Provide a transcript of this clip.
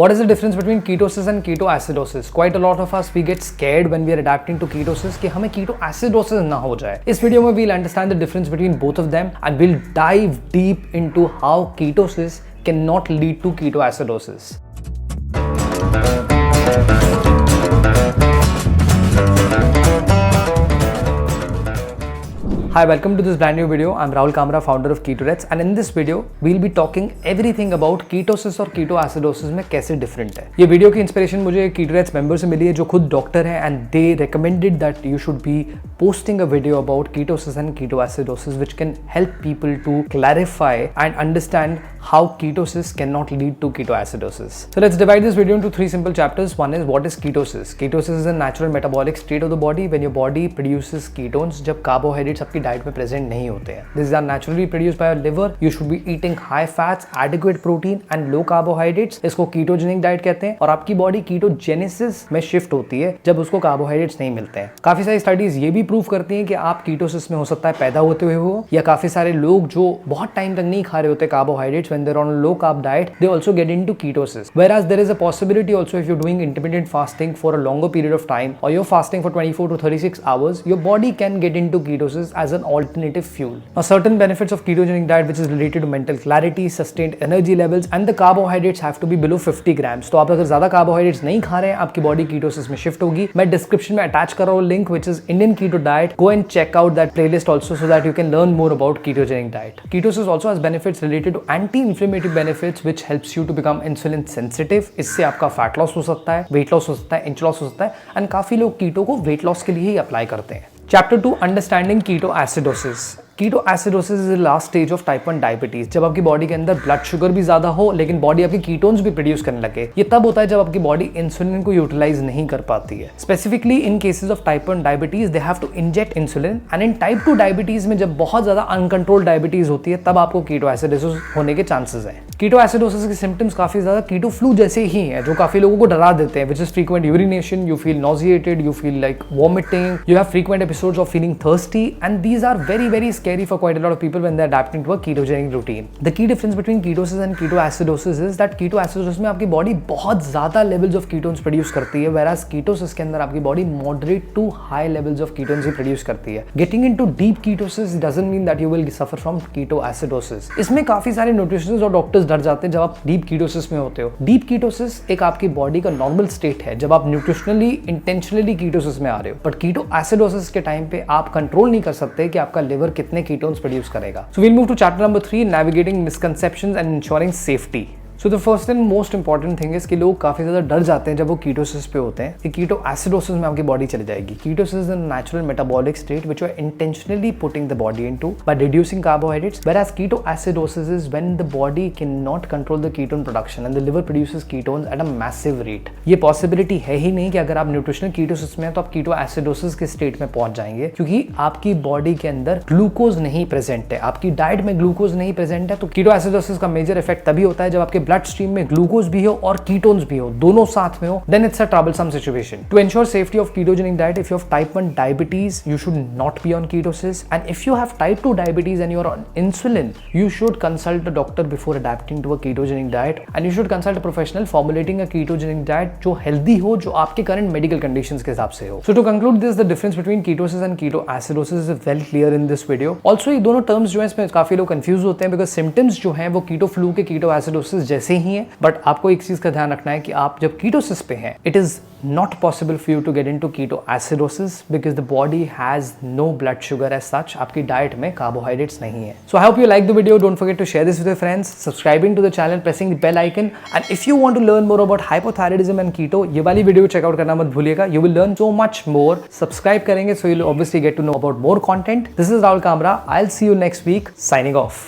What is the difference between ketosis and ketoacidosis? Quite a lot of us we get scared when we are adapting to ketosis कि हमें ketoacidosis ना हो जाए. इस video में we'll understand the difference between both of them and we'll dive deep into how ketosis cannot lead to ketoacidosis. Hi, welcome to this brand new video. I'm Rahul Kamra, founder of KetoRets, and in this video we'll be talking everything about ketosis और ketoacidosis में कैसे different है. ये video की inspiration मुझे KetoRets member से मिली है जो खुद डॉक्टर हैं and they recommended that you should be posting a video about ketosis and ketoacidosis which can help people to clarify and understand how ketosis cannot lead to ketoacidosis. So let's divide this video into three simple chapters. One is what is ketosis? Ketosis is a natural metabolic state of the body when your body produces ketones जब carbohydrates आपकी diet में present नहीं होते हैं. These are naturally produced by your liver. You should be eating high fats, adequate protein and low carbohydrates. इसको ketogenic diet कहते हैं और आपकी बॉडी कीटोजेनेसिस में शिफ्ट होती है जब उसको कार्बोहाइड्रेट्स नहीं मिलते हैं. काफी सारी स्टडीज ये भी प्रूव करती हैं कि आप कीटोसिस में हो सकता है पैदा होते हुए हो या काफी सारे लोग जो बहुत टाइम तक नहीं खा रहे होते carbohydrates when they're on a low carb diet they also get into ketosis. Whereas there is a possibility also if you're doing intermittent fasting for a longer period of time or you're fasting for 24 to 36 hours your body can get into ketosis as an alternative fuel. Now certain benefits of ketogenic diet which is related to mental clarity, sustained energy levels and the carbohydrates have to be below 50 grams. तो आप अगर ज्यादा carbohydrates नहीं खा रहे हैं आपकी body ketosis में शिफ्ट होगी. मैं डिस्क्रिप्शन में अटैच कर रहा हूँ link which is Indian Keto Diet. Go and check out that playlist also so that you can learn more about ketogenic diet. Ketosis also has benefits related to anti-inflammatory benefits which helps you to become insulin sensitive. इससे आपका fat loss हो सकता है, weight loss हो सकता है, inch loss हो सकता है एंड काफी लोग कीटो को वेट लॉस के लिए ही अप्लाई करते हैं. Chapter 2 Understanding Ketoacidosis. Ketoacidosis is the last stage of type 1 diabetes. जब आपकी बॉडी के अंदर ब्लड शुगर भी ज्यादा हो लेकिन बॉडी आपकी कीटोन्स भी प्रोड्यूस करने लगे. ये तब होता है जब आपकी बॉडी इंसुलिन को यूटिलाइज नहीं कर पाती है. Specifically in cases of type 1 diabetes they have to inject insulin and in type 2 diabetes में जब बहुत ज्यादा अनकंट्रोल्ड डायबिटीज होती है तब आपको कीटोएसिडोसिस होने के चांसेस हैं. कीटोएसिडोसिस के सिम्टम्स काफी ज्यादा कीटो फ्लू जैसे ही हैं जो काफी लोगों को डरा देते हैं which is frequent urination, you feel nauseated, you feel like vomiting, you have frequent episodes of feeling thirsty and these are very scary for quite a lot of people when they're adapting to a ketogenic routine. The key difference between ketosis and ketoacidosis is that ketoacidosis में आपकी body बहुत ज्यादा levels of ketones produce करती है whereas ketosis के अंदर आपकी body moderate to high levels of ketones he produce करती है. Getting into deep ketosis doesn't mean that you will suffer from ketoacidosis. इसमें काफी सारे न्यूट्रिशनिस्ट और डॉक्टर्स डर जाते हैं जब आप डीप कीटोसिस में होते हो. डीप कीटोसिस एक आपकी बॉडी का नॉर्मल स्टेट है जब आप न्यूट्रिशनली इंटेंशनली कीटोसिस में आ रहे हो बट कीटोएसिडोसिस के टाइम पे आप कंट्रोल नहीं कर सकते कि आपका लिवर कितने कीटोन्स प्रोड्यूस करेगा. So we'll move to chapter number 3, navigating misconceptions and ensuring safety. So the first and most important thing is कि लोग काफी ज्यादा डर जाते हैं जब वो कीटोसिस पे होते हैं कि कीटोएसिडोसिस में आपकी बॉडी चली जाएगी. Ketosis is a natural metabolic state which you are intentionally putting the body into by reducing carbohydrates whereas ketoacidosis is when the body cannot control the ketone production and the liver produces ketones at a massive rate. ये possibility है ही नहीं कि अगर आप nutritional ketosis में हैं तो आप कीटोएसिडोसिस के स्टेट में पहुंच जाएंगे क्योंकि आपकी बॉडी के अंदर ग्लूकोज नहीं प्रेजेंट है. आपकी डाइट में ग्लूकोज नहीं प्रेजेंट है तो कीटोएसिडोसिस का मेजर इफेक्ट तभी होता है जब आपके ब्लड स्ट्रीम में ग्लूकोज भी हो और कीटोन्स भी हो, दोनों साथ में हो, then it's a troublesome situation. To ensure safety of ketogenic diet, if you have type 1 diabetes, you should not be on ketosis. And if you have type 2 diabetes and you are on insulin, you should consult a doctor before adapting to a ketogenic diet. And you should consult a professional formulating a ketogenic diet जो healthy हो, जो आपके current medical conditions के हिसाब से हो. So to conclude this, the difference between ketosis and ketoacidosis is well clear in this video. Also ये दोनों terms जो हैं इसमें काफी लोग confuse होते हैं because symptoms जो हैं वो keto flu के ketoacidosis जैसे ही हैं. बट आपको एक चीज का ध्यान रखना है कि आप जब कीटोसिस पे हैं it is not possible for you to get into ketoacidosis because the body has no blood sugar as such. आपकी डाइट में कार्बोहाइड्रेट्स नहीं है. So I hope you like the video. Don't forget to share this with your friends, subscribing to the channel, pressing the bell icon, and if you want to learn more about hypothyroidism and keto, ये वाली video checkout करना मत भूलिएगा. You will learn so much more. Subscribe करेंगे so you'll obviously get to know about more content. This is Rahul Kamra. I'll see you next week. Signing off.